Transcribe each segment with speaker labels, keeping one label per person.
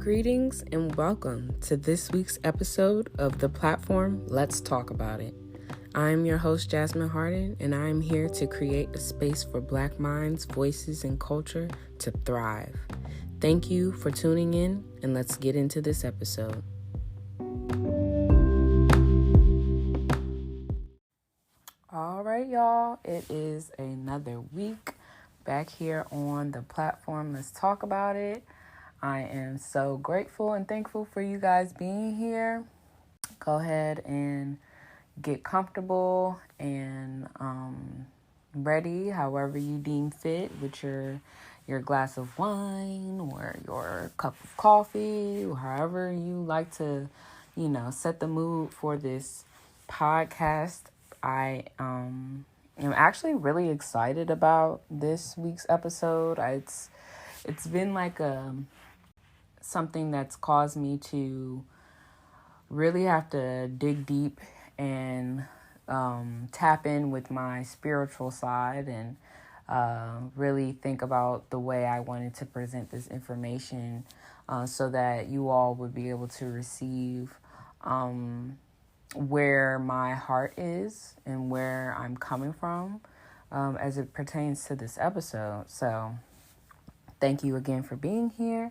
Speaker 1: Greetings and welcome to this week's episode of the platform Let's Talk About It. I'm your host, Jasmine Lynn, and I'm here to create a space for Black minds, voices, and culture to thrive. Thank you for tuning in, and let's get into this episode. All right, y'all. It is another week back here on the platform Let's Talk About It. I am so grateful and thankful for you guys being here. Go ahead and get comfortable and ready, however you deem fit, with your glass of wine or your cup of coffee, or however you like to, set the mood for this podcast. I am actually really excited about this week's episode. It's been like something that's caused me to really have to dig deep and tap in with my spiritual side and really think about the way I wanted to present this information so that you all would be able to receive where my heart is and where I'm coming from as it pertains to this episode. So thank you again for being here.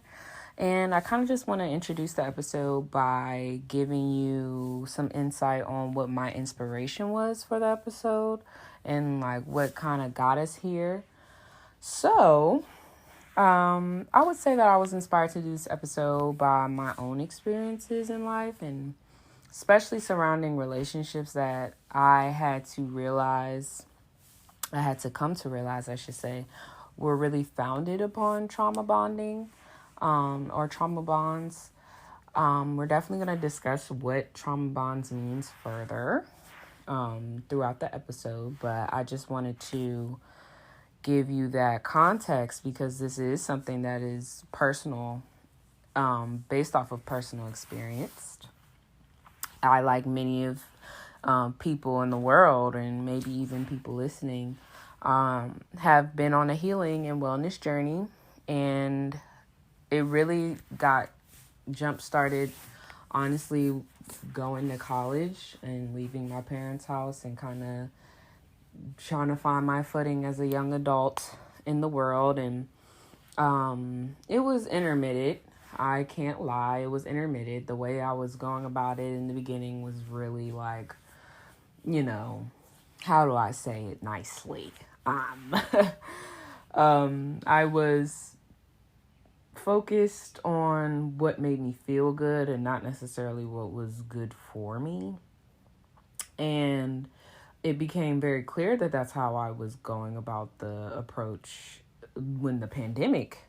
Speaker 1: And I kind of just want to introduce the episode by giving you some insight on what my inspiration was for the episode and like what kind of got us here. So, I would say that I was inspired to do this episode by my own experiences in life, and especially surrounding relationships that I had to come to realize, I should say, were really founded upon trauma bonding. Or trauma bonds. We're definitely going to discuss what trauma bonds means further throughout the episode, but I just wanted to give you that context because this is something that is personal, based off of personal experience. I, like many of people in the world, and maybe even people listening, have been on a healing and wellness journey, and it really got jump-started, honestly, going to college and leaving my parents' house and kind of trying to find my footing as a young adult in the world. And it was intermittent. I can't lie. It was intermittent. The way I was going about it in the beginning was really like, how do I say it nicely? I was focused on what made me feel good and not necessarily what was good for me. And it became very clear that that's how I was going about the approach when the pandemic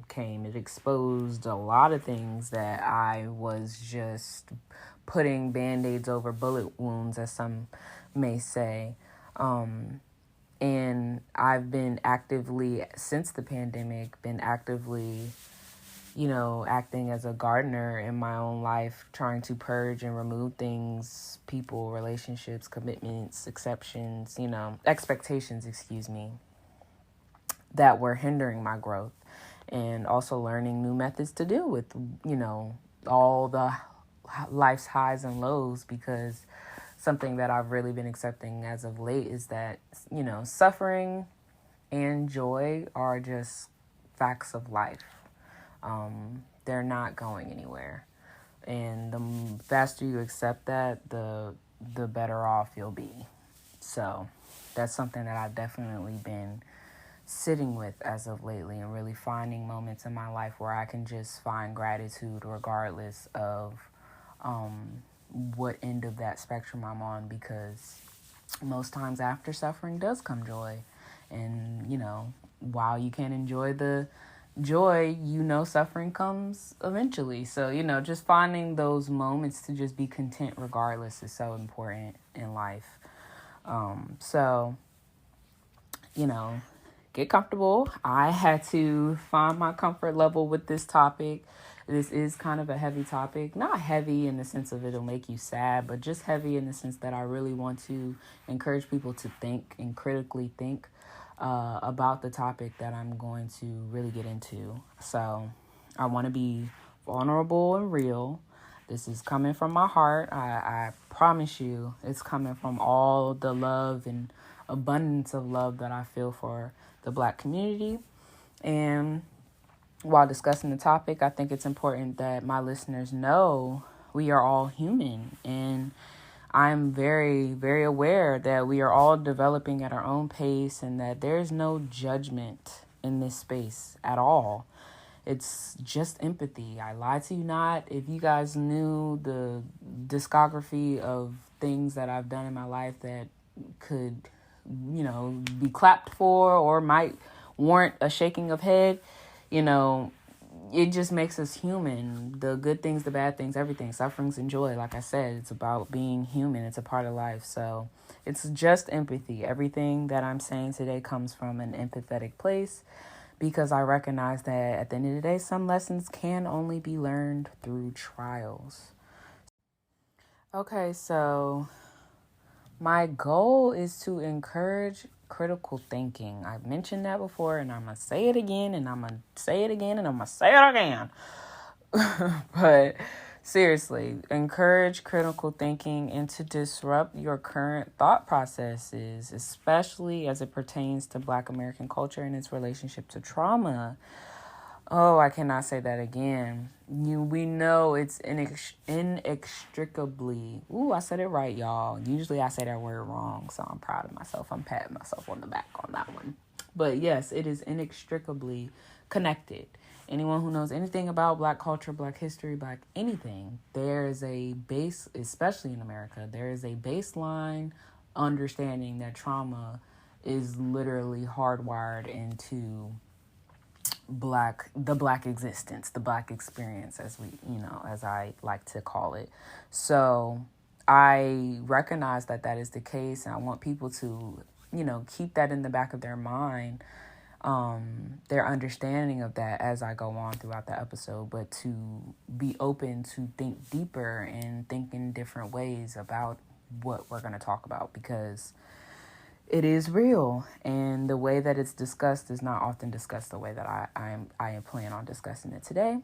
Speaker 1: came. It exposed a lot of things that I was just putting Band-Aids over bullet wounds, as some may say. And I've been actively, since the pandemic, acting as a gardener in my own life, trying to purge and remove things, people, relationships, commitments, expectations, that were hindering my growth. And also learning new methods to deal with, all the life's highs and lows, because something that I've really been accepting as of late is that, suffering and joy are just facts of life. They're not going anywhere. And the faster you accept that, the better off you'll be. So that's something that I've definitely been sitting with as of lately, and really finding moments in my life where I can just find gratitude regardless of what end of that spectrum I'm on, because most times after suffering does come joy. And, while you can't enjoy the joy, suffering comes eventually. So, just finding those moments to just be content regardless is so important in life. Get comfortable. I had to find my comfort level with this topic. This is kind of a heavy topic. Not heavy in the sense of it'll make you sad, but just heavy in the sense that I really want to encourage people to think and critically think about the topic that I'm going to really get into. So I want to be vulnerable and real. This is coming from my heart. I promise you, it's coming from all the love and abundance of love that I feel for the Black community. And while discussing the topic, I think it's important that my listeners know we are all human. And I'm very, very aware that we are all developing at our own pace and that there's no judgment in this space at all. It's just empathy. I lie to you not. If you guys knew the discography of things that I've done in my life that could, be clapped for or might warrant a shaking of head, it just makes us human. The good things, the bad things, everything, sufferings and joy. Like I said, it's about being human. It's a part of life. So it's just empathy. Everything that I'm saying today comes from an empathetic place because I recognize that at the end of the day, some lessons can only be learned through trials. Okay, so my goal is to encourage critical thinking. I've mentioned that before, and I'm going to say it again, and I'm going to say it again, and I'm going to say it again. But seriously, encourage critical thinking and to disrupt your current thought processes, especially as it pertains to Black American culture and its relationship to trauma. Oh, I cannot say that again. We know it's inextricably. Ooh, I said it right, y'all. Usually I say that word wrong, so I'm proud of myself. I'm patting myself on the back on that one. But yes, it is inextricably connected. Anyone who knows anything about Black culture, Black history, Black anything, there is a base, especially in America, there is a baseline understanding that trauma is literally hardwired into the Black existence, the Black experience, as I like to call it. So I recognize that is the case, and I want people to, keep that in the back of their mind, their understanding of that as I go on throughout the episode, but to be open to think deeper and think in different ways about what we're going to talk about, because it is real, and the way that it's discussed is not often discussed the way that I plan on discussing it today.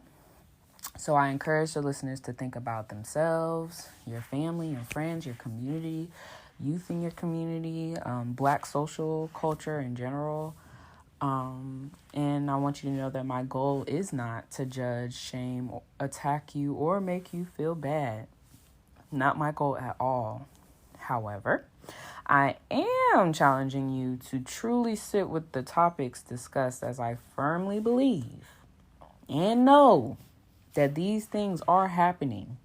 Speaker 1: So I encourage the listeners to think about themselves, your family, your friends, your community, youth in your community, Black social culture in general. And I want you to know that my goal is not to judge, shame, attack you, or make you feel bad. Not my goal at all. However, I am challenging you to truly sit with the topics discussed, as I firmly believe and know that these things are happening.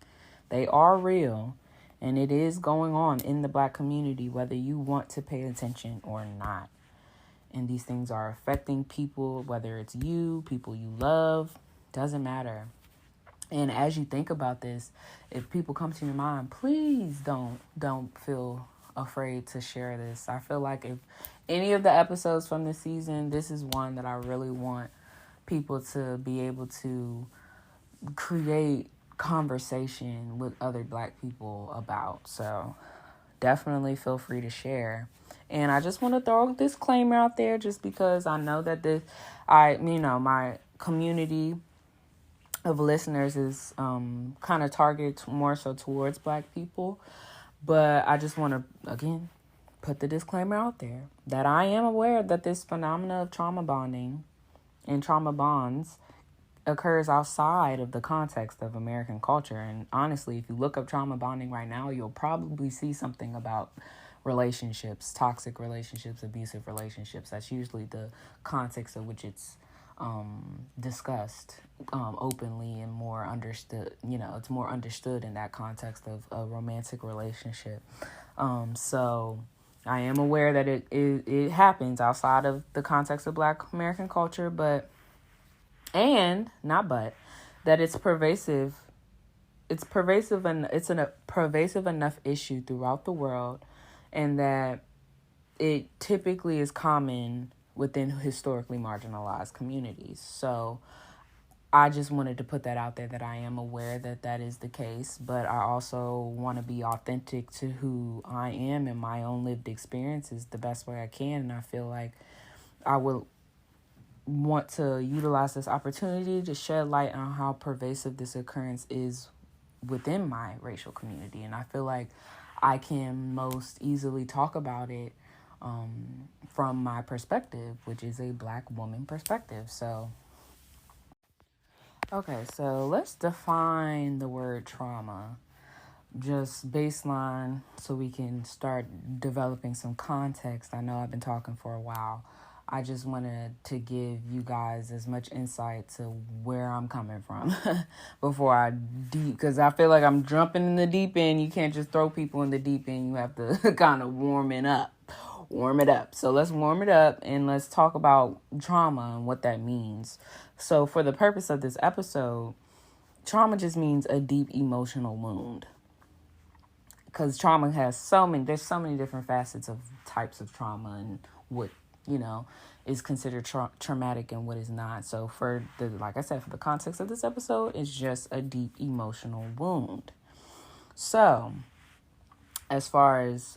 Speaker 1: They are real, and it is going on in the Black community, whether you want to pay attention or not. And these things are affecting people, whether it's you, people you love, doesn't matter. And as you think about this, if people come to your mind, please don't feel afraid to share this. I feel like if any of the episodes from this season, this is one that I really want people to be able to create conversation with other Black people about. So definitely feel free to share. And I just want to throw a disclaimer out there, just because I know that my community of listeners is kind of targeted more so towards Black people. But I just want to, again, put the disclaimer out there that I am aware that this phenomena of trauma bonding and trauma bonds occurs outside of the context of American culture. And honestly, if you look up trauma bonding right now, you'll probably see something about relationships, toxic relationships, abusive relationships. That's usually the context of which it's discussed openly and more understood. It's more understood in that context of a romantic relationship. So I am aware that it happens outside of the context of Black American culture, that it's pervasive. It's pervasive, and it's a pervasive enough issue throughout the world, and that it typically is common within historically marginalized communities. So I just wanted to put that out there, that I am aware that is the case, but I also want to be authentic to who I am and my own lived experiences the best way I can. And I feel like I will want to utilize this opportunity to shed light on how pervasive this occurrence is within my racial community. And I feel like I can most easily talk about it from my perspective, which is a Black woman perspective. So, okay, so let's define the word trauma. Just baseline so we can start developing some context. I know I've been talking for a while. I just wanted to give you guys as much insight to where I'm coming from before I because I feel like I'm jumping in the deep end. You can't just throw people in the deep end. You have to kind of warm it up. So let's warm it up and let's talk about trauma and what that means. So for the purpose of this episode, trauma just means a deep emotional wound. Because trauma has there's so many different facets of types of trauma and what, is considered traumatic and what is not. So like I said, for the context of this episode, it's just a deep emotional wound. So as far as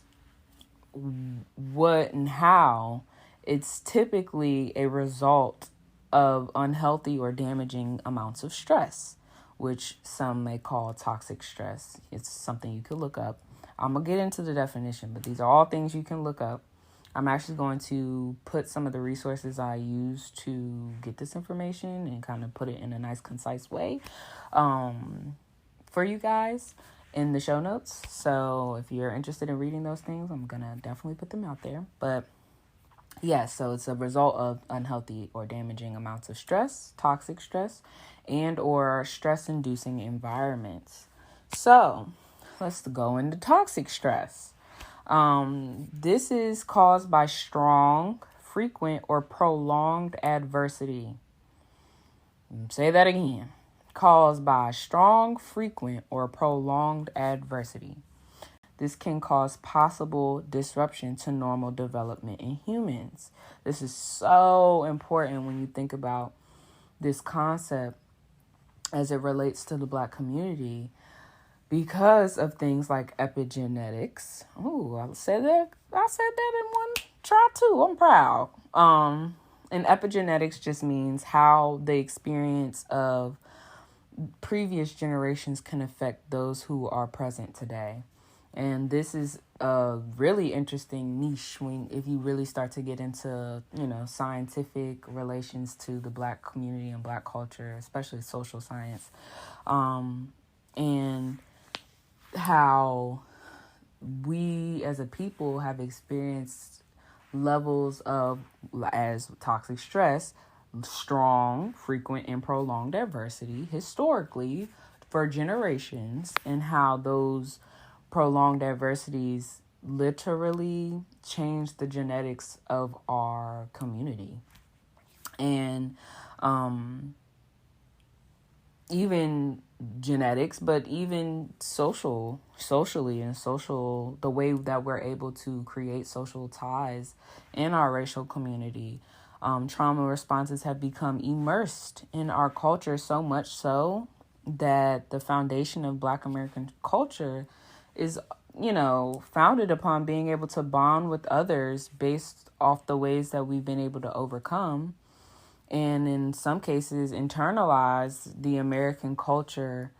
Speaker 1: what and how, it's typically a result of unhealthy or damaging amounts of stress, which some may call toxic stress. It's something you could look up. I'm going to get into the definition, but these are all things you can look up. I'm actually going to put some of the resources I use to get this information and kind of put it in a nice, concise way for you guys in the show notes. So if you're interested in reading those things, I'm going to definitely put them out there. But yeah, so it's a result of unhealthy or damaging amounts of stress, toxic stress, and or stress-inducing environments. So let's go into toxic stress. This is caused by strong, frequent, or prolonged adversity. Say that again. Caused by strong, frequent, or prolonged adversity. This can cause possible disruption to normal development in humans. This is so important when you think about this concept as it relates to the Black community, because of things like epigenetics. Ooh, I said that in one try too. I'm proud. And epigenetics just means how the experience of previous generations can affect those who are present today. And this is a really interesting niche if you really start to get into, scientific relations to the Black community and Black culture, especially social science. And how we as a people have experienced levels of, as toxic stress, strong, frequent, and prolonged adversity historically for generations, and how those prolonged adversities literally changed the genetics of our community. And even genetics, but even socially and the way that we're able to create social ties in our racial community. Trauma responses have become immersed in our culture, so much so that the foundation of Black American culture is, founded upon being able to bond with others based off the ways that we've been able to overcome, and in some cases internalize the American culture,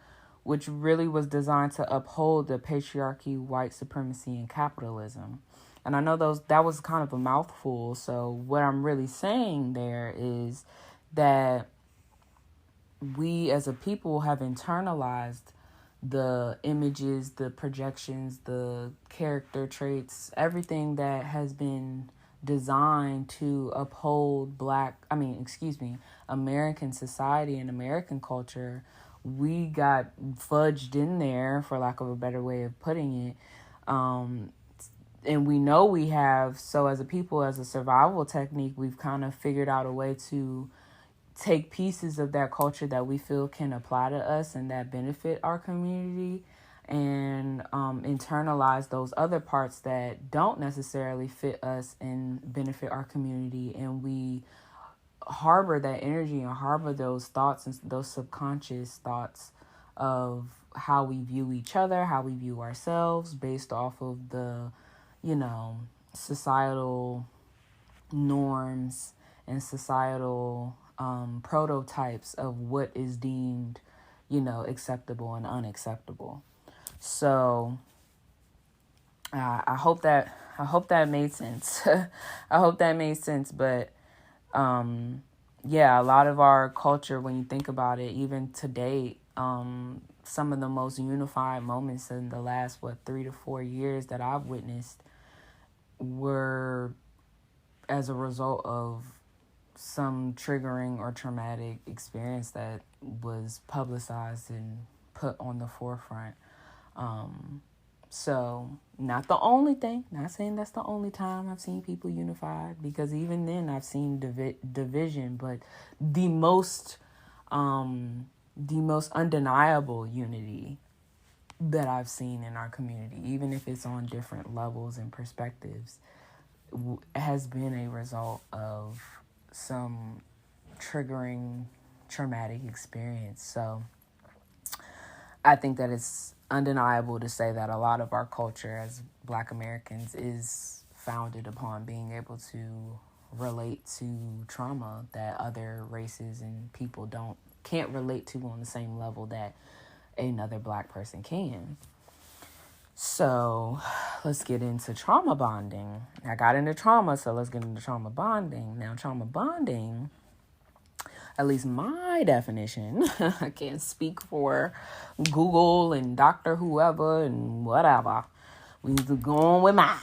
Speaker 1: which really was designed to uphold the patriarchy, white supremacy, and capitalism. And I know that was kind of a mouthful. So what I'm really saying there is that we as a people have internalized the images, the projections, the character traits, everything that has been designed to uphold American society and American culture. We got fudged in there, for lack of a better way of putting it. And we know we have. So as a people, as a survival technique, we've kind of figured out a way to take pieces of that culture that we feel can apply to us and that benefit our community, and internalize those other parts that don't necessarily fit us and benefit our community. And we harbor that energy and harbor those thoughts and those subconscious thoughts of how we view each other, how we view ourselves, based off of the, societal norms and societal prototypes of what is deemed, acceptable and unacceptable. So I hope that made sense. I hope that made sense. But yeah, a lot of our culture, when you think about it, even to date, some of the most unified moments in the last 3 to 4 years that I've witnessed were as a result of some triggering or traumatic experience that was publicized and put on the forefront. So not the only thing, not saying that's the only time I've seen people unified, because even then I've seen division, but the most undeniable unity that I've seen in our community, even if it's on different levels and perspectives, has been a result of some triggering traumatic experience. So I think that it's undeniable to say that a lot of our culture as Black Americans is founded upon being able to relate to trauma that other races and people can't relate to on the same level that another Black person can. So let's get into trauma bonding. I got into trauma, so let's get into trauma bonding. Now, trauma bonding, at least my definition, I can't speak for Google and Dr. whoever and whatever. We need to go on with mine.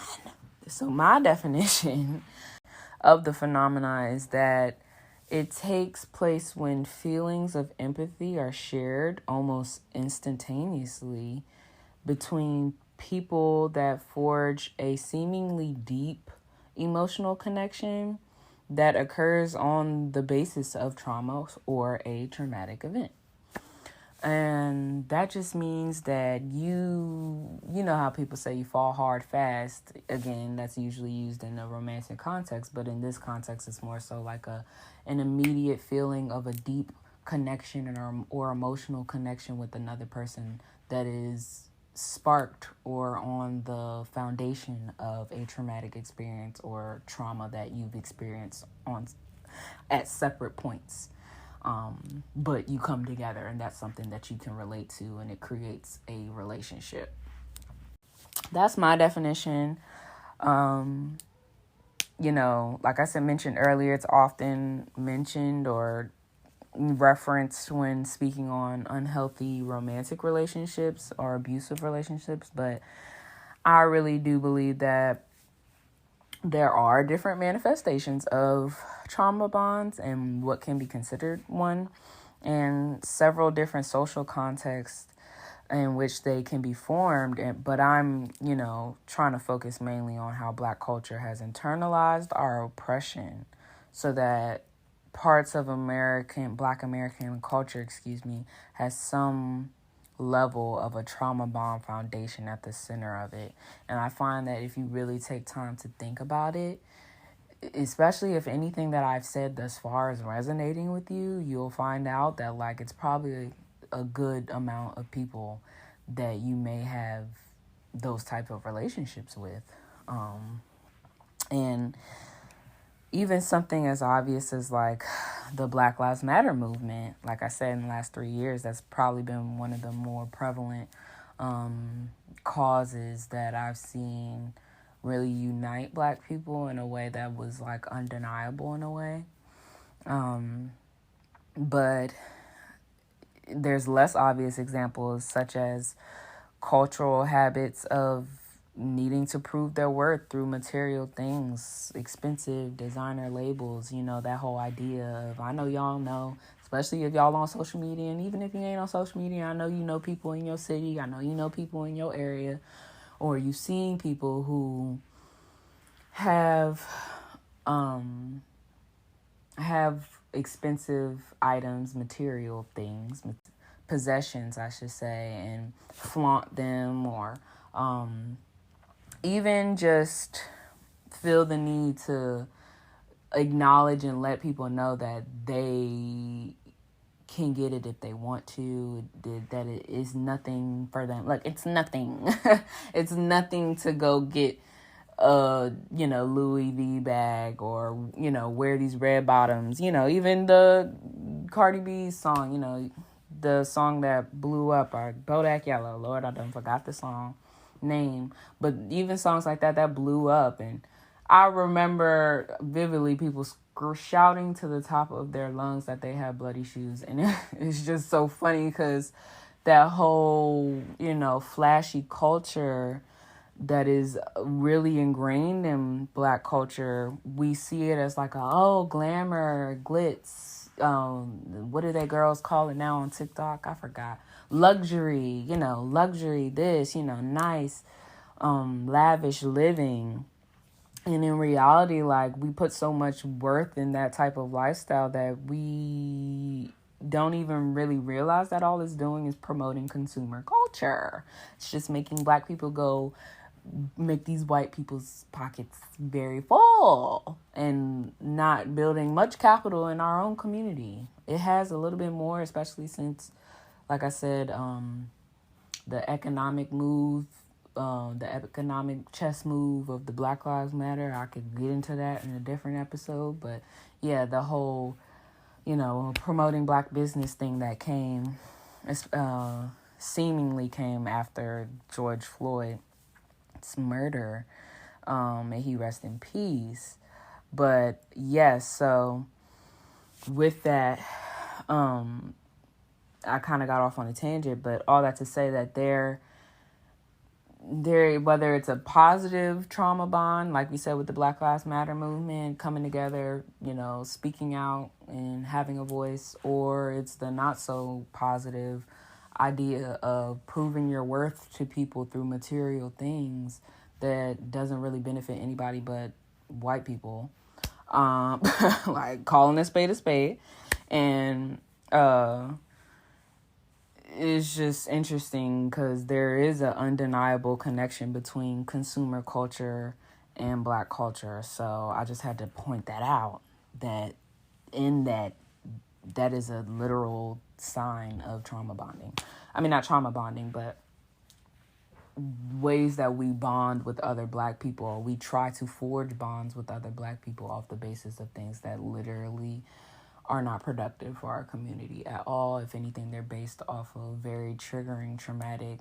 Speaker 1: So my definition of the phenomena is that it takes place when feelings of empathy are shared almost instantaneously between people that forge a seemingly deep emotional connection that occurs on the basis of trauma or a traumatic event. And that just means that you know how people say you fall hard fast. Again, that's usually used in a romantic context, but in this context, it's more so like an immediate feeling of a deep connection or emotional connection with another person that is sparked or on the foundation of a traumatic experience or trauma that you've experienced at separate points. But you come together, and that's something that you can relate to, and it creates a relationship. That's my definition. Like I mentioned earlier, it's often mentioned or referenced when speaking on unhealthy romantic relationships or abusive relationships, but I really do believe that there are different manifestations of trauma bonds and what can be considered one, and several different social contexts in which they can be formed. But I'm, trying to focus mainly on how Black culture has internalized our oppression so that parts of Black American culture, has some level of a trauma bond foundation at the center of it. And I find that if you really take time to think about it, especially if anything that I've said thus far is resonating with you, you'll find out that it's probably a good amount of people that you may have those type of relationships with. And even something as obvious as the Black Lives Matter movement, like I said, in the last 3 years, that's probably been one of the more prevalent causes that I've seen really unite Black people in a way that was undeniable in a way. But there's less obvious examples, such as cultural habits of needing to prove their worth through material things, expensive designer labels, that whole idea of, I know y'all know, especially if y'all on social media, and even if you ain't on social media, I know you know people in your city, I know you know people in your area, or you've seen people who have expensive items, material things, possessions, I should say, and flaunt them, or even just feel the need to acknowledge and let people know that they can get it if they want to, that it is nothing for them. It's nothing. It's nothing to go get Louis V bag, or, wear these red bottoms, even the Cardi B song, the song that blew up, Bodak Yellow. Lord, I done forgot the song name. But even songs like that blew up. And I remember vividly people shouting to the top of their lungs that they had bloody shoes. And it's just so funny because that whole, flashy culture that is really ingrained in Black culture, we see it as like glamour, glitz. What do they girls call it now on TikTok? I forgot. Luxury, luxury, this, nice, lavish living. And in reality, like, we put so much worth in that type of lifestyle that we don't even really realize that all it's doing is promoting consumer culture. It's just making Black people make these white people's pockets very full and not building much capital in our own community. It has a little bit more, especially since, like I said, the economic move, the economic chess move of the Black Lives Matter. I could get into that in a different episode, but yeah, the whole, promoting Black business thing that seemingly came after George Floyd's murder, may he rest in peace. But yes, so with that, I kind of got off on a tangent, but all that to say that there, whether it's a positive trauma bond, like we said with the Black Lives Matter movement, coming together, speaking out and having a voice, or it's the not so positive idea of proving your worth to people through material things that doesn't really benefit anybody but white people, like calling a spade. And it's just interesting because there is an undeniable connection between consumer culture and Black culture. So I just had to point that out, that is a literal sign of trauma bonding. I mean, not trauma bonding, but ways that we bond with other Black people, or we try to forge bonds with other Black people off the basis of things that literally are not productive for our community at all. If anything, they're based off of very triggering, traumatic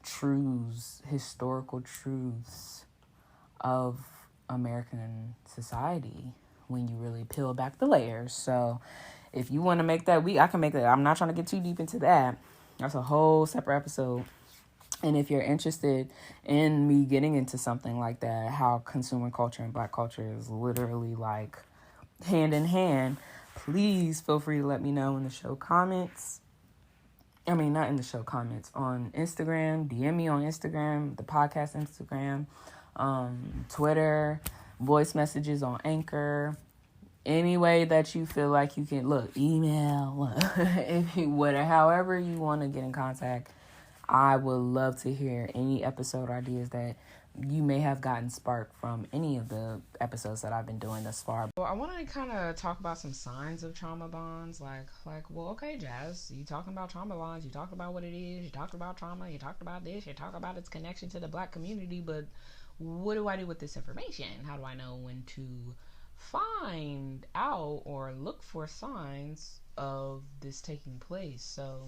Speaker 1: truths, historical truths of American society when you really peel back the layers. So if you want to make that I can make that. I'm not trying to get too deep into that. That's a whole separate episode. And if you're interested in me getting into something like that, how consumer culture and Black culture is literally like hand in hand, please feel free to let me know in the show comments. I mean, not in the show comments, on Instagram. DM me on Instagram, the podcast Instagram, Twitter, voice messages on Anchor. Any way that you feel like you can, email, however you want to get in contact. I would love to hear any episode ideas that you may have gotten sparked from any of the episodes that I've been doing thus far. Well, I want to kind of talk about some signs of trauma bonds. Like, well, okay, Jazz, you talking about trauma bonds, you talked about what it is, you talked about trauma, you talked about this, you talked about its connection to the Black community, but what do I do with this information? How do I know when to find out or look for signs of this taking place? So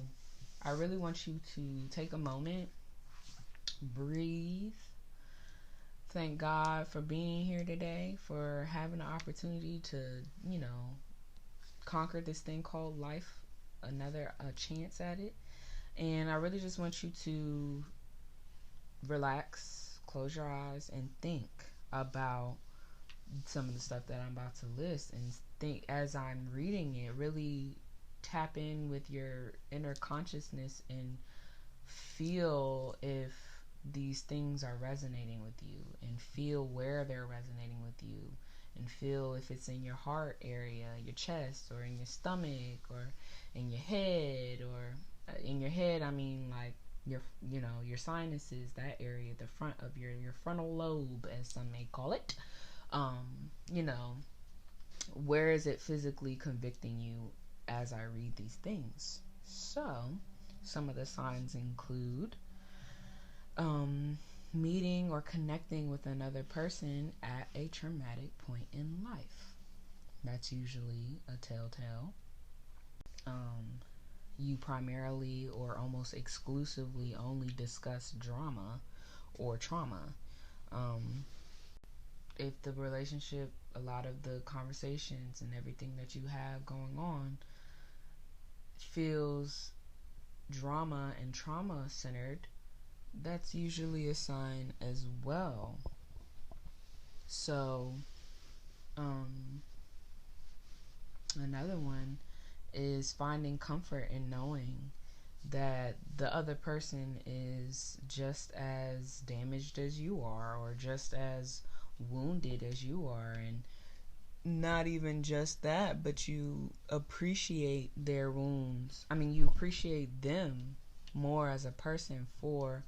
Speaker 1: I really want you to take a moment, breathe. Thank God for being here today, for having the opportunity to, conquer this thing called life, a chance at it. And I really just want you to relax, close your eyes, and think about some of the stuff that I'm about to list, and think as I'm reading it, really tap in with your inner consciousness and feel if these things are resonating with you, and feel where they're resonating with you, and feel if it's in your heart area, your chest, or in your stomach, or in your head. Or in your head, I mean like your sinuses, that area, the front of your frontal lobe, as some may call it. Where is it physically convicting you as I read these things? So some of the signs include meeting or connecting with another person at a traumatic point in life. That's usually a telltale. You primarily or almost exclusively only discuss drama or trauma. If the relationship, a lot of the conversations and everything that you have going on feels drama and trauma centered, that's usually a sign as well. So, another one is finding comfort in knowing that the other person is just as damaged as you are, or just as wounded as you are, and not even just that, but you appreciate their wounds. I mean, you appreciate them more as a person for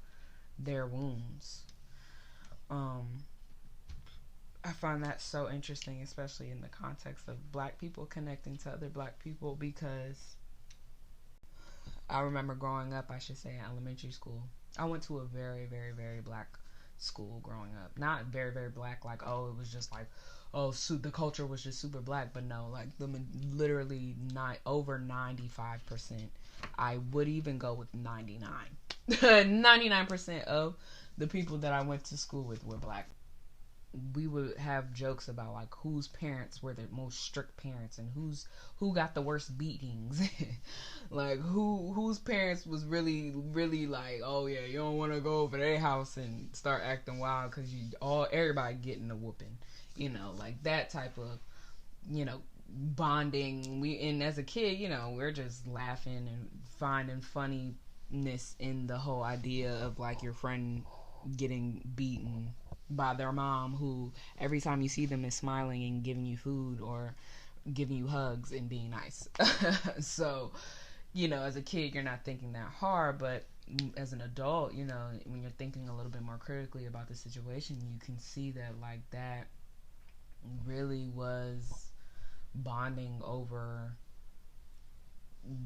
Speaker 1: their wounds. I find that so interesting, especially in the context of black people connecting to other black people, because I remember growing up, I should say, in elementary school. I went to a very, very, very black school growing up. Not very, very black, like, oh, it was just like, oh, the culture was just super black, but no, like, literally over 95%. I would even go with 99. 99% of the people that I went to school with were black. We would have jokes about like whose parents were the most strict parents and who got the worst beatings. Like whose parents was really like, oh yeah, you don't want to go over their house and start acting wild because everybody getting a whooping, like that type of bonding. And as a kid, we're just laughing and finding funniness in the whole idea of like your friend getting beaten by their mom, who every time you see them is smiling and giving you food or giving you hugs and being nice. So, as a kid, you're not thinking that hard, but as an adult, when you're thinking a little bit more critically about the situation, you can see that like that really was bonding over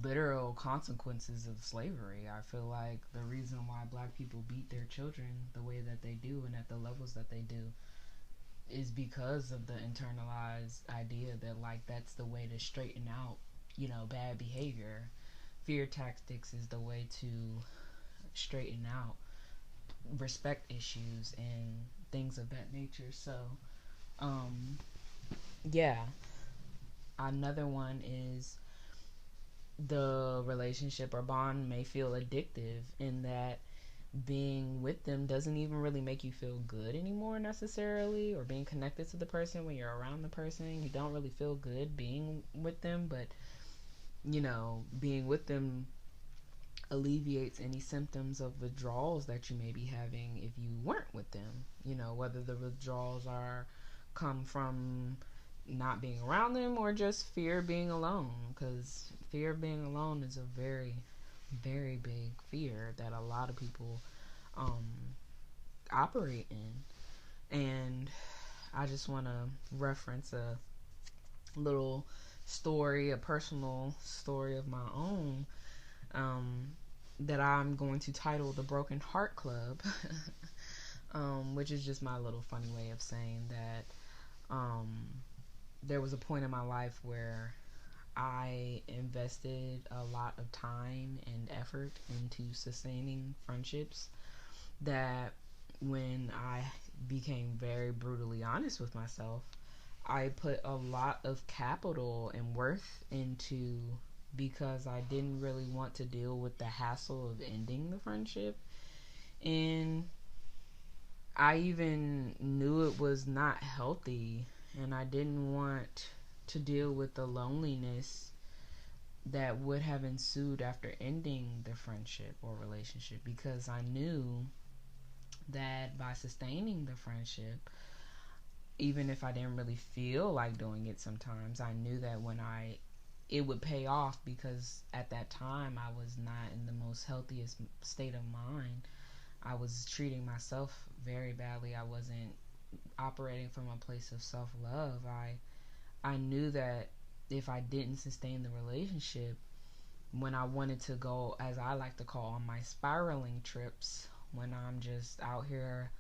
Speaker 1: literal consequences of slavery. I feel like the reason why black people beat their children the way that they do and at the levels that they do is because of the internalized idea that like that's the way to straighten out, bad behavior. Fear tactics is the way to straighten out respect issues and things of that nature. So, yeah. Another one is the relationship or bond may feel addictive in that being with them doesn't even really make you feel good anymore necessarily, or being connected to the person when you're around the person, you don't really feel good being with them, but being with them alleviates any symptoms of withdrawals that you may be having if you weren't with them, whether the withdrawals come from not being around them or just fear of being alone, because fear of being alone is a very, very big fear that a lot of people operate in. And I just want to reference a little story, a personal story of my own, that I'm going to title The Broken Heart Club, which is just my little funny way of saying that there was a point in my life where I invested a lot of time and effort into sustaining friendships that when I became very brutally honest with myself, I put a lot of capital and worth into, because I didn't really want to deal with the hassle of ending the friendship. And I even knew it was not healthy, and I didn't want to deal with the loneliness that would have ensued after ending the friendship or relationship, because I knew that by sustaining the friendship, even if I didn't really feel like doing it sometimes, I knew that it would pay off, because at that time I was not in the most healthiest state of mind. I was treating myself very badly. I wasn't operating from a place of self-love. I knew that if I didn't sustain the relationship, when I wanted to go, as I like to call, on my spiraling trips, when I'm just out here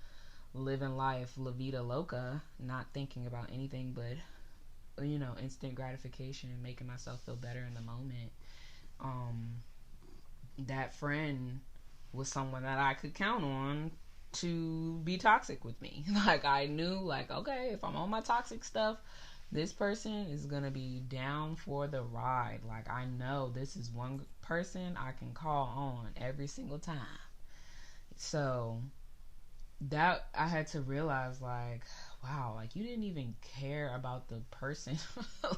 Speaker 1: living life la vida loca, not thinking about anything but instant gratification and making myself feel better in the moment. um that friend was someone that I could count on to be toxic with me. Like, I knew, like, okay, if I'm on my toxic stuff, this person is gonna be down for the ride. Like, I know this is one person I can call on every single time. So that I had to realize, like, wow, like, you didn't even care about the person.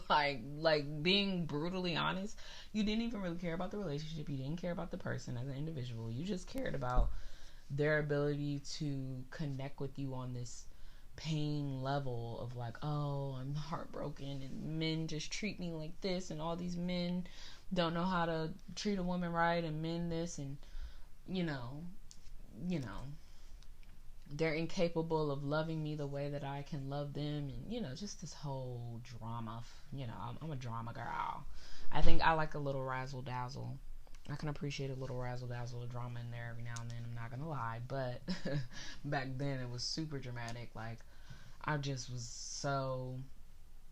Speaker 1: like being brutally honest, you didn't even really care about the relationship. You didn't care about the person as an individual. You just cared about their ability to connect with you on this pain level of, like, oh, I'm heartbroken and men just treat me like this, and all these men don't know how to treat a woman right, and men this, and you know you know they're incapable of loving me the way that I can love them, and just this whole drama. I'm a drama girl. I think I like a little razzle dazzle. I can appreciate a little razzle dazzle of drama in there every now and then, I'm not gonna lie, but back then it was super dramatic. Like, I just was so,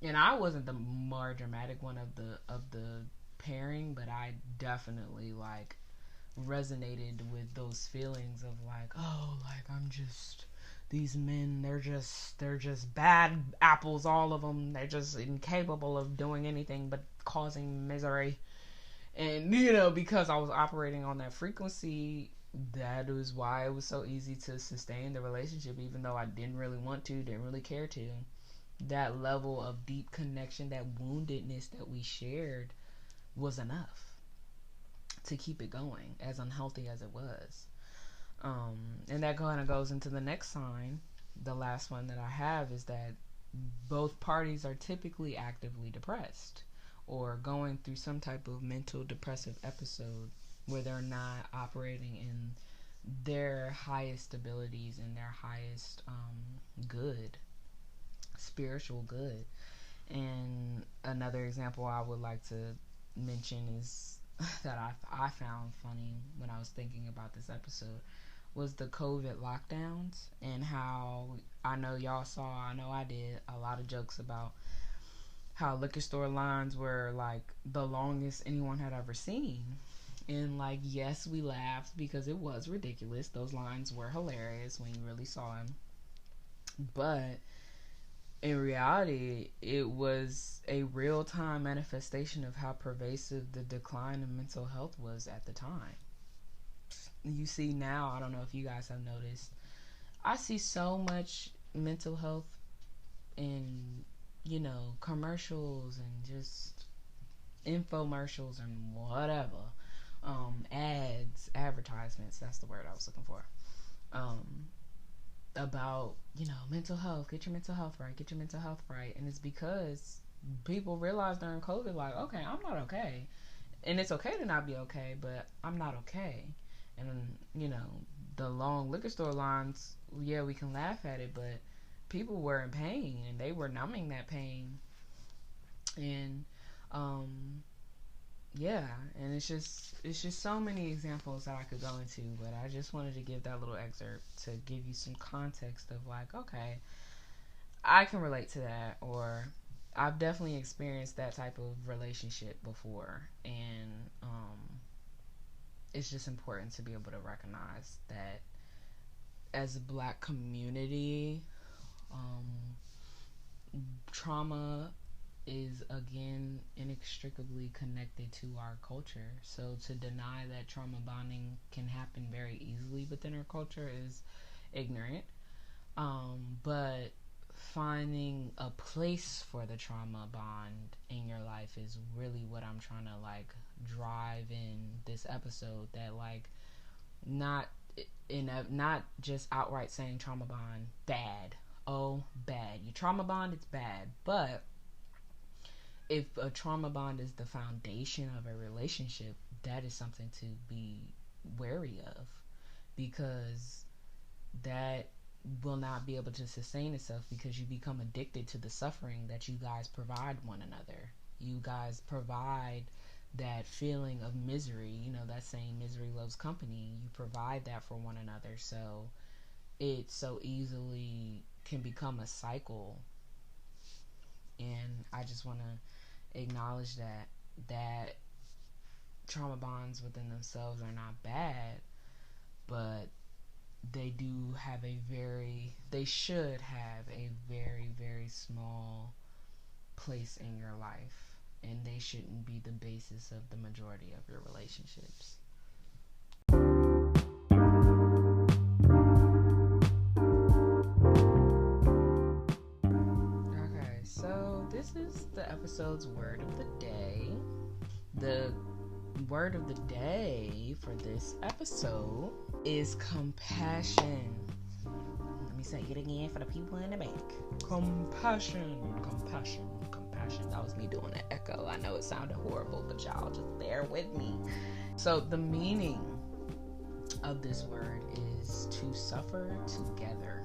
Speaker 1: and I wasn't the more dramatic one of the pairing, but I definitely, like, resonated with those feelings of, like, oh, like, I'm just, these men, they're just bad apples, all of them. They're just incapable of doing anything but causing misery. And because I was operating on that frequency, that was why it was so easy to sustain the relationship, even though I didn't really want to, didn't really care to. That level of deep connection, that woundedness that we shared, was enough to keep it going, as unhealthy as it was. And that kind of goes into the next sign. The last one that I have is that both parties are typically actively depressed or going through some type of mental depressive episode where they're not operating in their highest abilities and their highest good, spiritual good. And another example I would like to mention is that I found funny when I was thinking about this episode was the COVID lockdowns, and how I know y'all saw, I know I did, a lot of jokes about how liquor store lines were, like, the longest anyone had ever seen. And, like, yes, we laughed because it was ridiculous. Those lines were hilarious when you really saw them. But in reality, it was a real-time manifestation of how pervasive the decline in mental health was at the time. You see now, I don't know if you guys have noticed, I see so much mental health in, commercials and just infomercials and whatever. Ads, advertisements, that's the word I was looking for. About, mental health, get your mental health right, get your mental health right. And it's because people realized during COVID, like, okay, I'm not okay. And it's okay to not be okay, but I'm not okay. And, the long liquor store lines, yeah, we can laugh at it, but people were in pain and they were numbing that pain. And, yeah, and it's just so many examples that I could go into, but I just wanted to give that little excerpt to give you some context of, like, okay, I can relate to that, or I've definitely experienced that type of relationship before. And it's just important to be able to recognize that as a Black community, trauma is, again, inextricably connected to our culture. So to deny that trauma bonding can happen very easily within our culture is ignorant. But finding a place for the trauma bond in your life is really what I'm trying to, like, drive in this episode. That, like, not just outright saying trauma bond bad. Oh, bad. You trauma bond, it's bad. But if a trauma bond is the foundation of a relationship, that is something to be wary of, because that will not be able to sustain itself, because you become addicted to the suffering that you guys provide one another. You guys provide that feeling of misery, that saying, misery loves company. You provide that for one another, so it so easily can become a cycle. And I just want to acknowledge that trauma bonds within themselves are not bad, but they should have a very, very small place in your life, and they shouldn't be the basis of the majority of your relationships. Okay, so this is the episode's word of the day. The word of the day for this episode is compassion. Let me say it again for the people in the back. Compassion. That was me doing an echo. I know it sounded horrible, but y'all just bear with me. So the meaning of this word is to suffer together.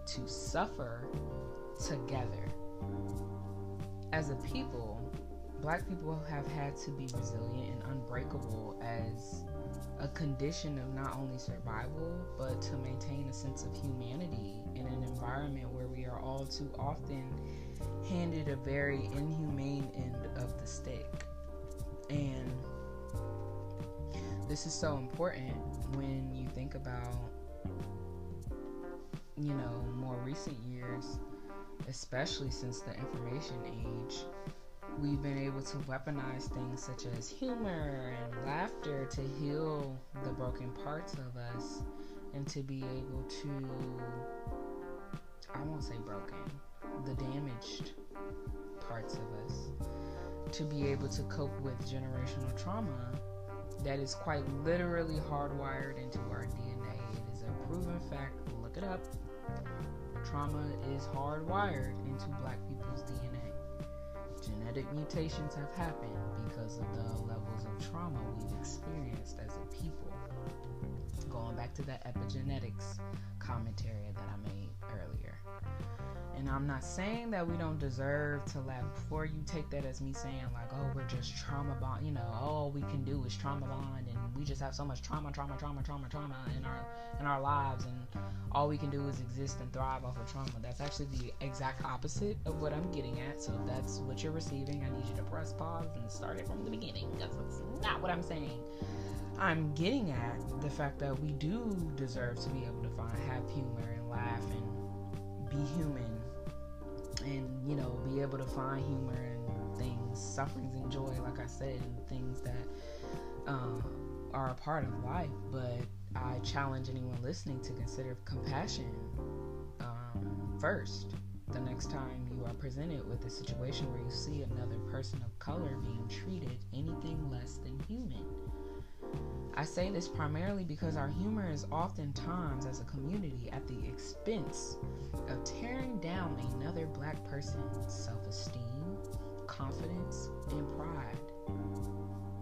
Speaker 1: To suffer together. As a people, Black people have had to be resilient and unbreakable as a condition of not only survival, but to maintain a sense of humanity in an environment where we are all too often handed a very inhumane end of the stick. And this is so important when you think about, more recent years, especially since the information age. We've been able to weaponize things such as humor and laughter to heal the broken parts of us, and to be able to, I won't say broken, the damaged parts of us, to be able to cope with generational trauma that is quite literally hardwired into our DNA. It is a proven fact. Look it up. Trauma is hardwired into Black people's DNA. Genetic mutations have happened because of the levels of trauma we've experienced as a people. Going back to that epigenetics commentary that I made earlier. And I'm not saying that we don't deserve to laugh. Before you take that as me saying like, oh, we're just trauma bond, all we can do is trauma bond, and we just have so much trauma in our lives, and all we can do is exist and thrive off of trauma. That's actually the exact opposite of what I'm getting at. So if that's what you're receiving, I need you to press pause and start it from the beginning. That's not what I'm saying. I'm getting at the fact that we do deserve to be able to have humor and laugh and be human, and be able to find humor in things, sufferings and joy, like I said, and things that are a part of life. But I challenge anyone listening to consider compassion first. The next time you are presented with a situation where you see another person of color being treated anything less than human. I say this primarily because our humor is oftentimes, as a community, at the expense of tearing down another Black person's self-esteem, confidence, and pride.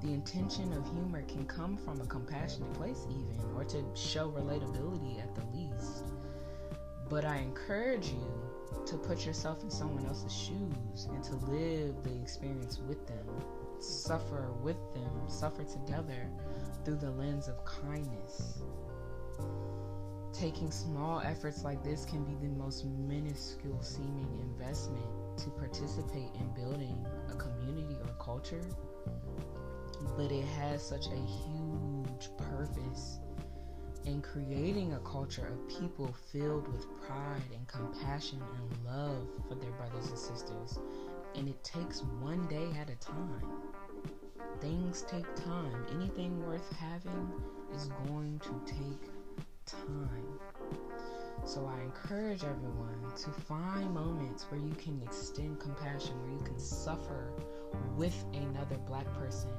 Speaker 1: The intention of humor can come from a compassionate place even, or to show relatability at the least. But I encourage you to put yourself in someone else's shoes and to live the experience with them, suffer with them, suffer together through the lens of kindness. Taking small efforts like this can be the most minuscule seeming investment to participate in building a community or culture, but it has such a huge purpose in creating a culture of people filled with pride and compassion and love for their brothers and sisters. And it takes one day at a time. Things take time. Anything worth having is going to take time. So I encourage everyone to find moments where you can extend compassion, where you can suffer with another Black person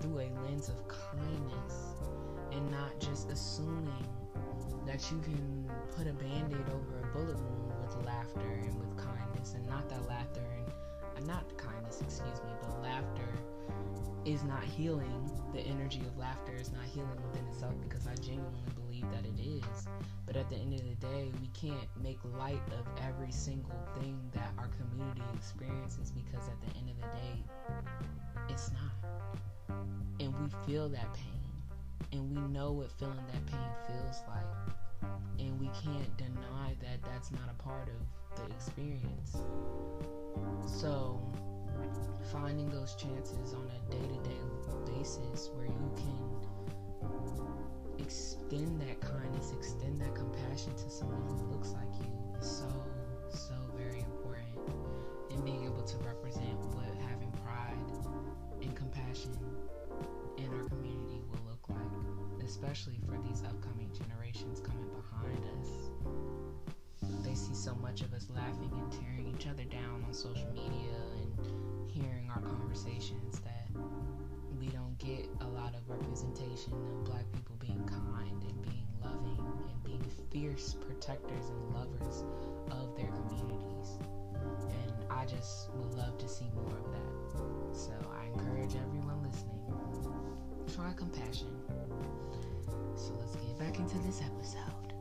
Speaker 1: through a lens of kindness, and not just assuming that you can put a band-aid over a bullet wound with laughter and with kindness, and not that laughter and not kindness, but laughter is not healing. The energy of laughter is not healing within itself, because I genuinely believe that it is. But at the end of the day, we can't make light of every single thing that our community experiences, because at the end of the day, it's not we feel that pain, and we know what feeling that pain feels like, and we can't deny that that's not a part of the experience. So finding those chances on a day-to-day basis where you can extend that kindness, extend that compassion to someone who looks like you is so very important. And being able to represent what having pride and compassion in our community will look like, especially for these upcoming generations coming behind us. They see so much of us laughing and tearing each other down on social media and hearing our conversations that we don't get a lot of representation of Black people being kind and being loving and being fierce protectors and lovers of their communities. And I just would love to see more of that. So I encourage everyone listening, try compassion. So let's get back into this episode.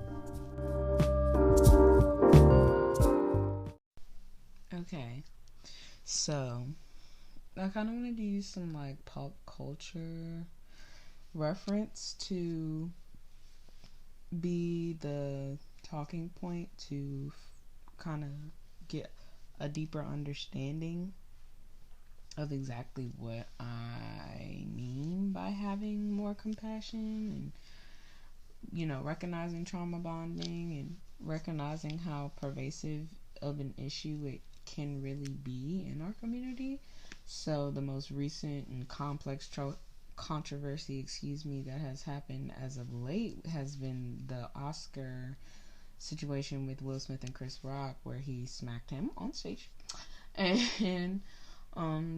Speaker 1: Okay, so I kind of wanted to use some like pop culture reference to be the talking point to kind of get a deeper understanding of exactly what I mean by having more compassion and, recognizing trauma bonding and recognizing how pervasive of an issue it can really be in our community. So the most recent and complex controversy, that has happened as of late has been the Oscar situation with Will Smith and Chris Rock, where he smacked him on stage, and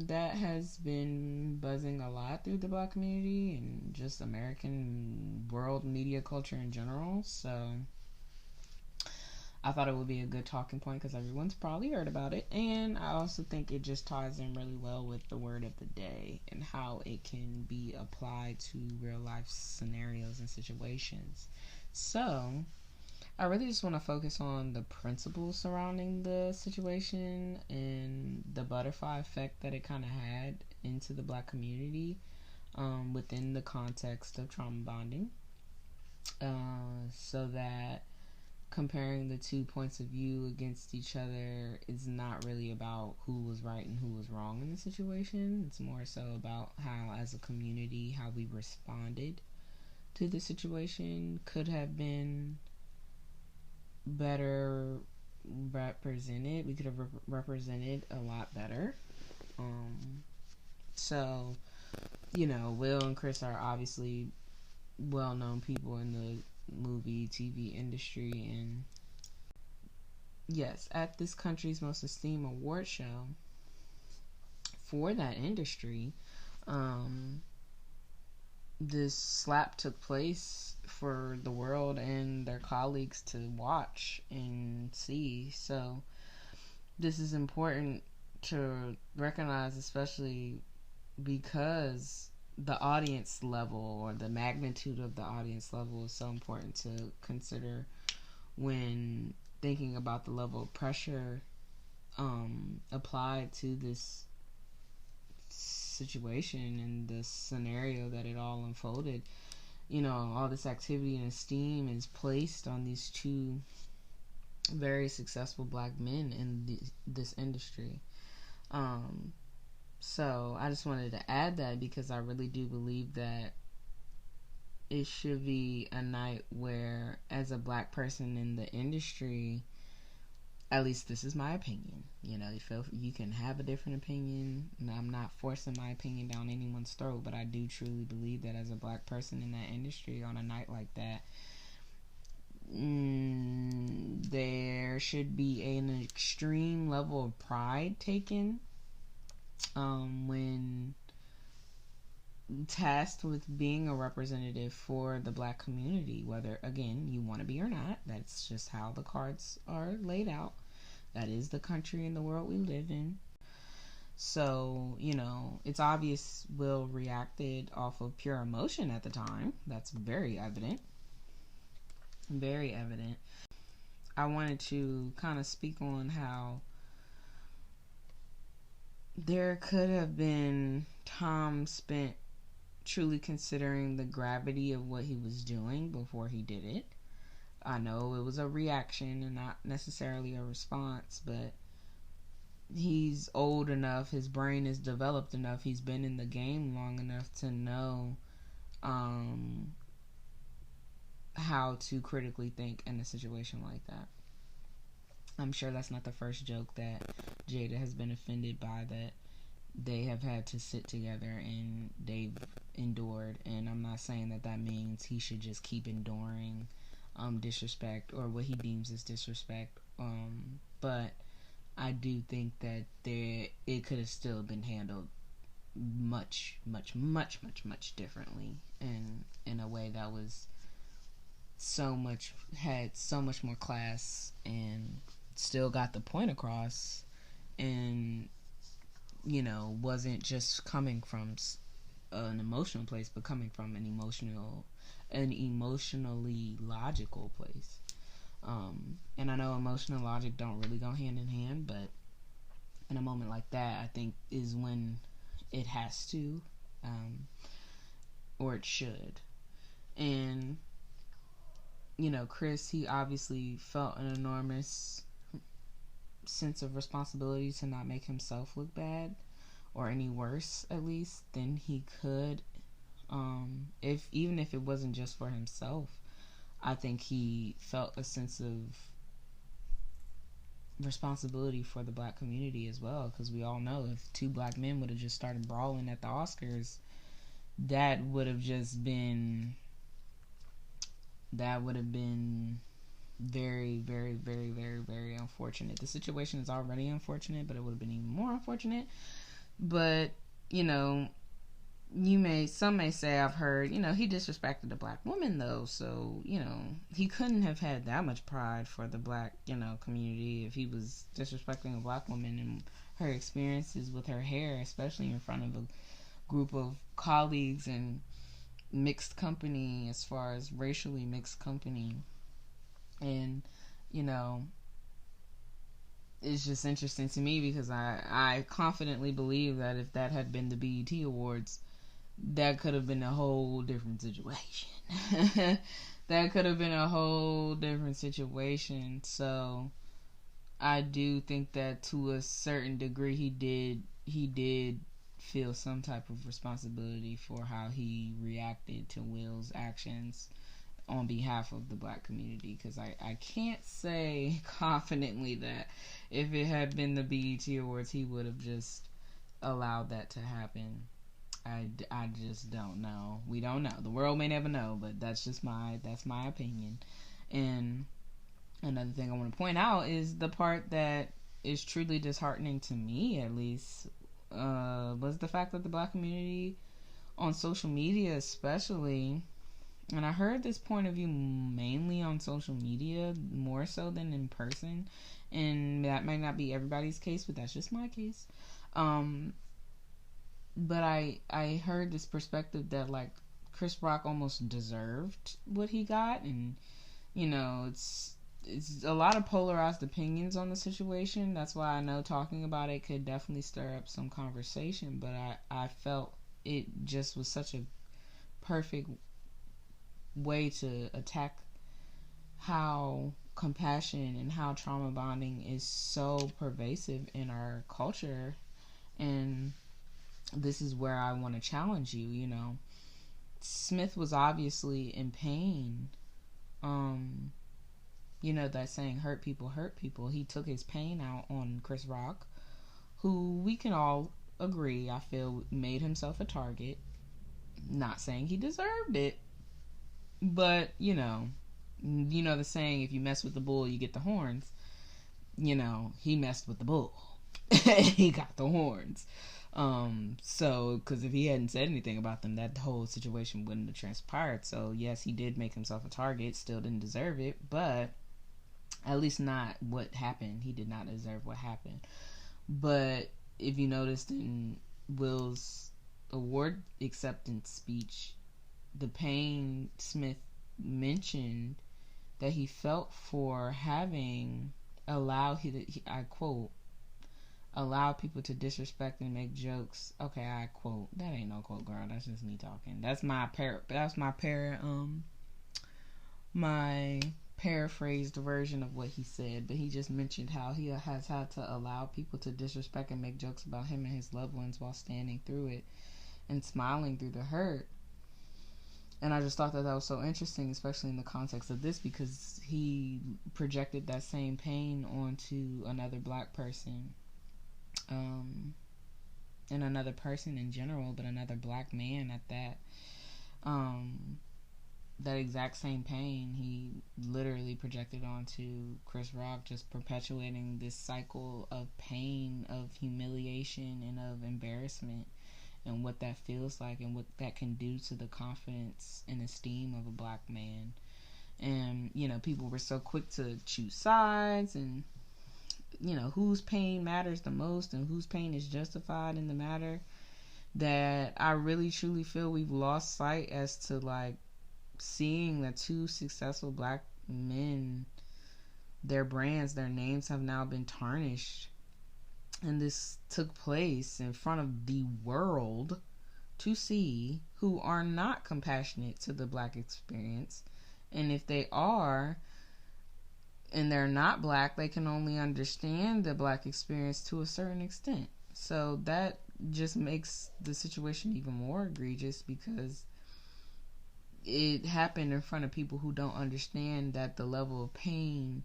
Speaker 1: that has been buzzing a lot through the Black community and just American world media culture in general. So I thought it would be a good talking point because everyone's probably heard about it, and I also think it just ties in really well with the word of the day and how it can be applied to real life scenarios and situations. So I really just want to focus on the principles surrounding the situation and the butterfly effect that it kind of had into the Black community within the context of trauma bonding, so that comparing the two points of view against each other is not really about who was right and who was wrong in the situation. It's more so about how, as a community, how we responded to the situation could have been better represented. We could have represented a lot better. So, Will and Chris are obviously well-known people in the movie, TV industry, and yes, at this country's most esteemed award show for that industry, this slap took place for the world and their colleagues to watch and see. So this is important to recognize, especially because the audience level or the magnitude of the audience level is so important to consider when thinking about the level of pressure applied to this situation and the scenario that it all unfolded. All this activity and esteem is placed on these two very successful Black men in this industry. So I just wanted to add that because I really do believe that it should be a night where, as a Black person in the industry, at least this is my opinion. You can have a different opinion, and I'm not forcing my opinion down anyone's throat, but I do truly believe that as a Black person in that industry on a night like that, there should be an extreme level of pride taken when tasked with being a representative for the Black community, whether, again, you want to be or not. That's just how the cards are laid out. That is the country and the world we live in. So, it's obvious Will reacted off of pure emotion at the time. That's very evident. Very evident. I wanted to kind of speak on how there could have been time spent truly considering the gravity of what he was doing before he did it. I know it was a reaction and not necessarily a response, but he's old enough, his brain is developed enough, he's been in the game long enough to know how to critically think in a situation like that. I'm sure that's not the first joke that Jada has been offended by, that they have had to sit together and they've endured. And I'm not saying that that means he should just keep enduring disrespect or what he deems as disrespect. But I do think that it could have still been handled much differently, and in a way that was had so much more class and still got the point across, and wasn't just coming from an emotional place, but coming from an emotionally logical place. And I know emotion and logic don't really go hand in hand, but in a moment like that, I think is when it has to, or it should. And Chris, he obviously felt an enormous sense of responsibility to not make himself look bad, or any worse, at least, than he could. Even if it wasn't just for himself, I think he felt a sense of responsibility for the black community as well, because we all know if two black men would have just started brawling at the Oscars, that would have been very, very, very, very, very unfortunate. The situation is already unfortunate, but it would have been even more unfortunate. But some may say, I've heard, he disrespected a black woman though, so he couldn't have had that much pride for the black community if he was disrespecting a black woman and her experiences with her hair, especially in front of a group of colleagues and mixed company, as far as racially mixed company. And it's just interesting to me because I confidently believe that if that had been the BET Awards, that could have been a whole different situation. So I do think that to a certain degree he did feel some type of responsibility for how he reacted to Will's actions on behalf of the black community, because I can't say confidently that if it had been the BET Awards he would have just allowed that to happen. I just don't know. We don't know. The world may never know, but that's my opinion. And another thing I want to point out is the part that is truly disheartening to me, at least, was the fact that the black community on social media especially, and I heard this point of view mainly on social media more so than in person, and that might not be everybody's case, but that's just my case. But I heard this perspective that like Chris Rock almost deserved what he got, and it's a lot of polarized opinions on the situation. That's why I know talking about it could definitely stir up some conversation, but I felt it just was such a perfect way to attack how compassion and how trauma bonding is so pervasive in our culture. And this is where I want to challenge you. Smith was obviously in pain. That saying, hurt people. He took his pain out on Chris Rock, who we can all agree, I feel, made himself a target. Not saying he deserved it, but the saying, if you mess with the bull you get the horns. He messed with the bull. He got the horns. So because if he hadn't said anything about them, that whole situation wouldn't have transpired. So yes, he did make himself a target, still didn't deserve it, but at least not what happened. He did not deserve what happened. But if you noticed in Will's award acceptance speech, the pain Smith mentioned that he felt for having allowed, I quote, allow people to disrespect and make jokes. Okay, I quote. That ain't no quote, girl. That's just me talking. My paraphrased version of what he said, but he just mentioned how he has had to allow people to disrespect and make jokes about him and his loved ones while standing through it and smiling through the hurt. And I just thought that was so interesting, especially in the context of this, because he projected that same pain onto another black person, and another person in general, but another black man at that. That exact same pain he literally projected onto Chris Rock, just perpetuating this cycle of pain, of humiliation, and of embarrassment, and what that feels like and what that can do to the confidence and esteem of a black man. And, you know, people were so quick to choose sides and, you know, whose pain matters the most and whose pain is justified in the matter, that I really truly feel we've lost sight as to, like, seeing that two successful black men, their brands, their names have now been tarnished. And this took place in front of the world to see, who are not compassionate to the black experience. And if they are, and they're not black, they can only understand the black experience to a certain extent. So that just makes the situation even more egregious, because it happened in front of people who don't understand that the level of pain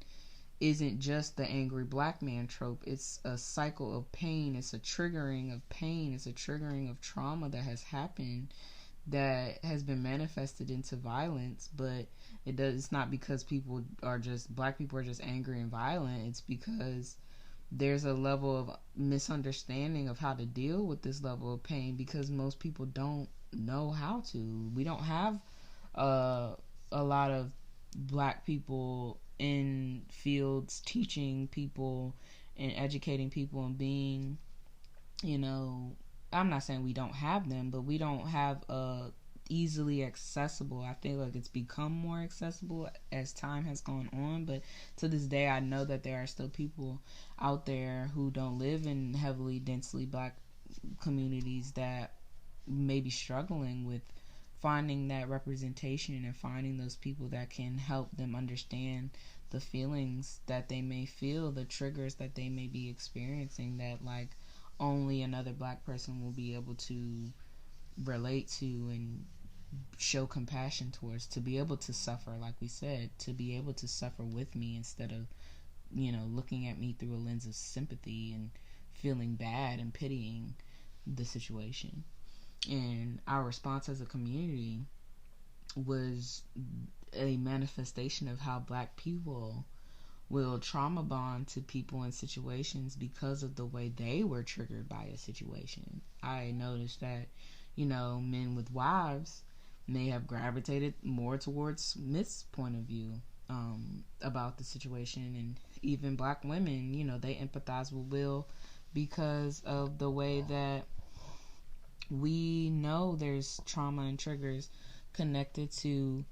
Speaker 1: isn't just the angry black man trope. It's a cycle of pain. It's a triggering of pain. It's a triggering of trauma that has happened, that has been manifested into violence. But it's not because black people are just angry and violent. It's because there's a level of misunderstanding of how to deal with this level of pain, because most people don't know how to. We don't have a lot of black people in fields teaching people and educating people and being, you know, I'm not saying we don't have them, but we don't have easily accessible. I feel like it's become more accessible as time has gone on, but to this day I know that there are still people out there who don't live in heavily densely black communities that may be struggling with finding that representation and finding those people that can help them understand the feelings that they may feel, the triggers that they may be experiencing, that like only another black person will be able to relate to and show compassion towards, to be able to suffer, like we said, to be able to suffer with me instead of, you know, looking at me through a lens of sympathy and feeling bad and pitying the situation. And our response as a community was a manifestation of how black people will trauma bond to people in situations because of the way they were triggered by a situation. I noticed that, you know, men with wives may have gravitated more towards Smith's point of view about the situation, and even black women, you know, they empathize with Will because of the way that we know there's trauma and triggers connected to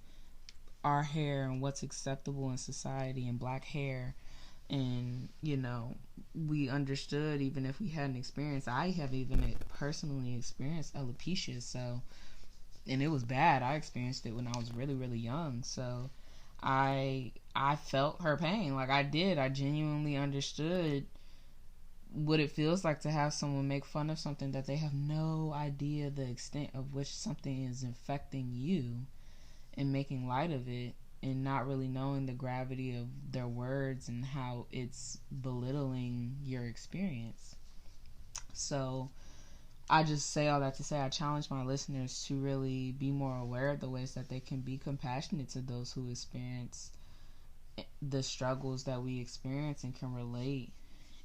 Speaker 1: our hair and what's acceptable in society and black hair. And, you know, we understood, even if we hadn't experienced, I have even personally experienced alopecia, so, and it was bad. I experienced it when I was really, really young, so I felt her pain. Like, I genuinely understood what it feels like to have someone make fun of something that they have no idea the extent of which something is infecting you, and making light of it and not really knowing the gravity of their words and how it's belittling your experience. So I just say all that to say I challenge my listeners to really be more aware of the ways that they can be compassionate to those who experience the struggles that we experience and can relate,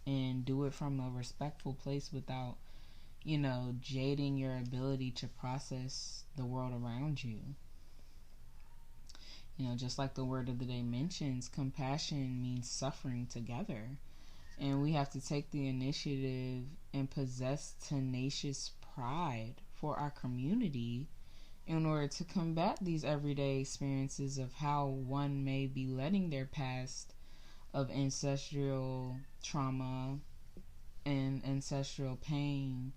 Speaker 1: and do it from a respectful place without, you know, jading your ability to process the world around you. You know, just like the word of the day mentions, compassion means suffering together. And we have to take the initiative and possess tenacious pride for our community in order to combat these everyday experiences of how one may be letting their past of ancestral trauma and ancestral pain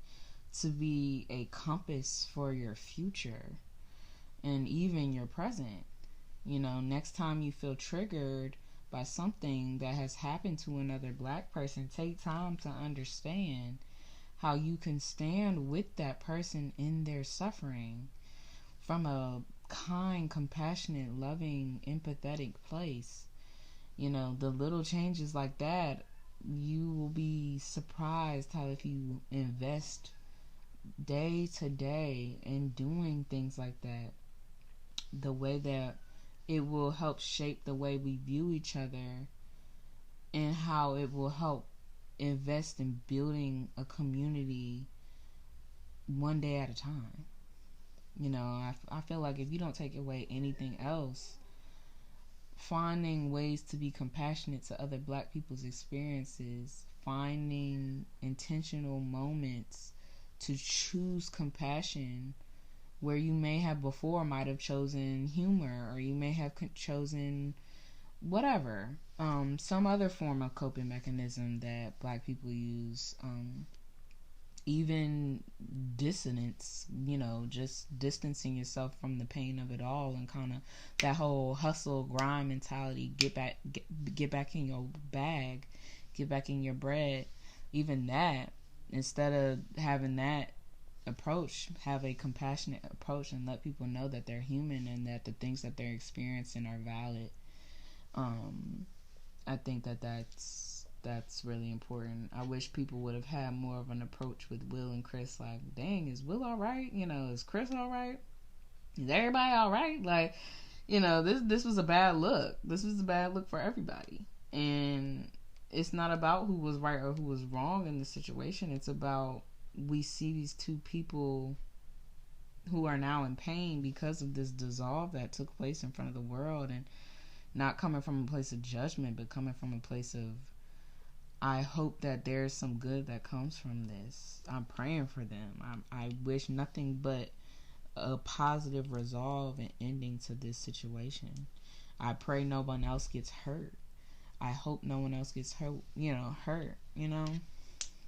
Speaker 1: to be a compass for your future and even your present. Next time you feel triggered by something that has happened to another Black person, take time to understand how you can stand with that person in their suffering from a kind, compassionate, loving, empathetic place. The little changes like that, you will be surprised how if you invest day to day in doing things like that, the way that it will help shape the way we view each other, and how it will help invest in building a community one day at a time. I feel like if you don't take away anything else, finding ways to be compassionate to other Black people's experiences, finding intentional moments to choose compassion where you may have before might have chosen humor, or you may have chosen whatever, some other form of coping mechanism that Black people use, even dissonance, just distancing yourself from the pain of it all, and kind of that whole hustle grind mentality, get back in your bag, get back in your bread. Even that, instead of having that approach, have a compassionate approach and let people know that they're human and that the things that they're experiencing are valid. I think that's really important. I wish people would have had more of an approach with Will and Chris. Like, dang, is Will all right? Is Chris all right? Is everybody all right? Like, this was a bad look. This was a bad look for everybody. And it's not about who was right or who was wrong in the situation. It's about, we see these two people who are now in pain because of this dissolve that took place in front of the world, and not coming from a place of judgment, but coming from a place of, I hope that there's some good that comes from this. I'm praying for them. I wish nothing but a positive resolve and ending to this situation. I pray no one else gets hurt. I hope no one else gets hurt,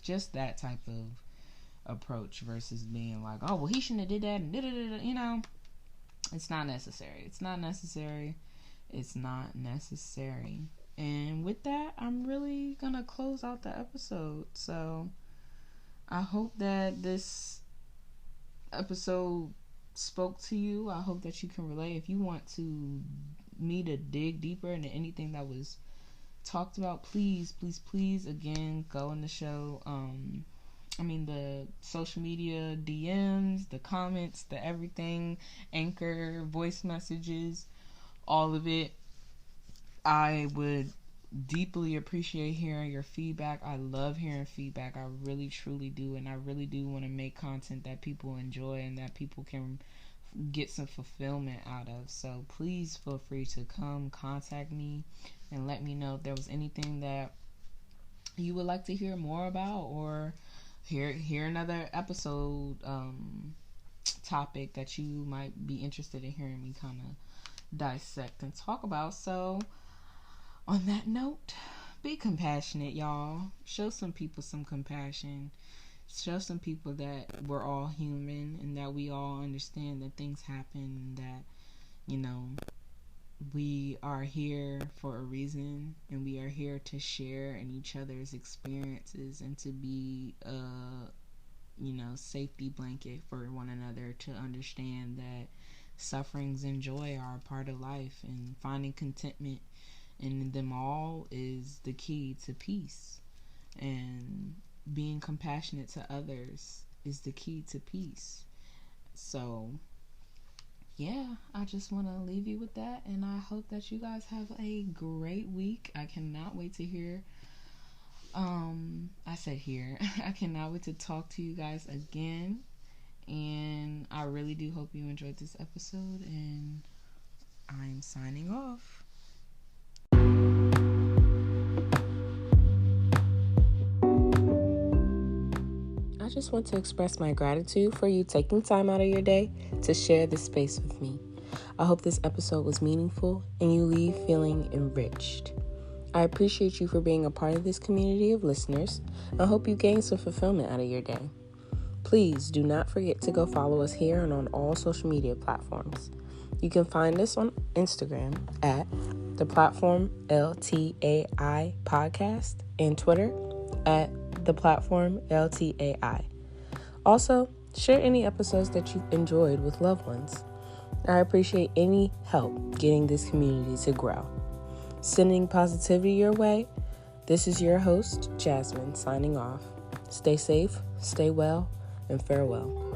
Speaker 1: just that type of approach versus being like, oh, well, he shouldn't have did that, and it's not necessary. It's not necessary. It's not necessary. And with that, I'm really gonna close out the episode. So I hope that this episode spoke to you. I hope that you can relate. If you want me to dig deeper into anything that was talked about, please again, go in the show, the social media DMs, the comments, the everything, Anchor, voice messages, all of it. I would deeply appreciate hearing your feedback. I love hearing feedback. I really, truly do. And I really do want to make content that people enjoy and that people can get some fulfillment out of. So please feel free to come contact me and let me know if there was anything that you would like to hear more about, or hear another episode topic that you might be interested in hearing me kind of dissect and talk about. So on that note, be compassionate, y'all. Show some people some compassion. Show some people that we're all human and that we all understand that things happen, and that we are here for a reason, and we are here to share in each other's experiences and to be a safety blanket for one another, to understand that sufferings and joy are a part of life, and finding contentment in them all is the key to peace, and being compassionate to others is the key to peace. So yeah, I just want to leave you with that, and I hope that you guys have a great week. I cannot wait to hear I cannot wait to talk to you guys again, and I really do hope you enjoyed this episode, and I'm signing off. I just want to express my gratitude for you taking time out of your day to share this space with me. I hope this episode was meaningful and you leave feeling enriched. I appreciate you for being a part of this community of listeners. I hope you gain some fulfillment out of your day. Please do not forget to go follow us here and on all social media platforms. You can find us on Instagram at the platform LTAI podcast and Twitter at the platform LTAI. Also, share any episodes that you've enjoyed with loved ones. I appreciate any help getting this community to grow. Sending positivity your way, this is your host, Jasmine, signing off. Stay safe, stay well, and farewell.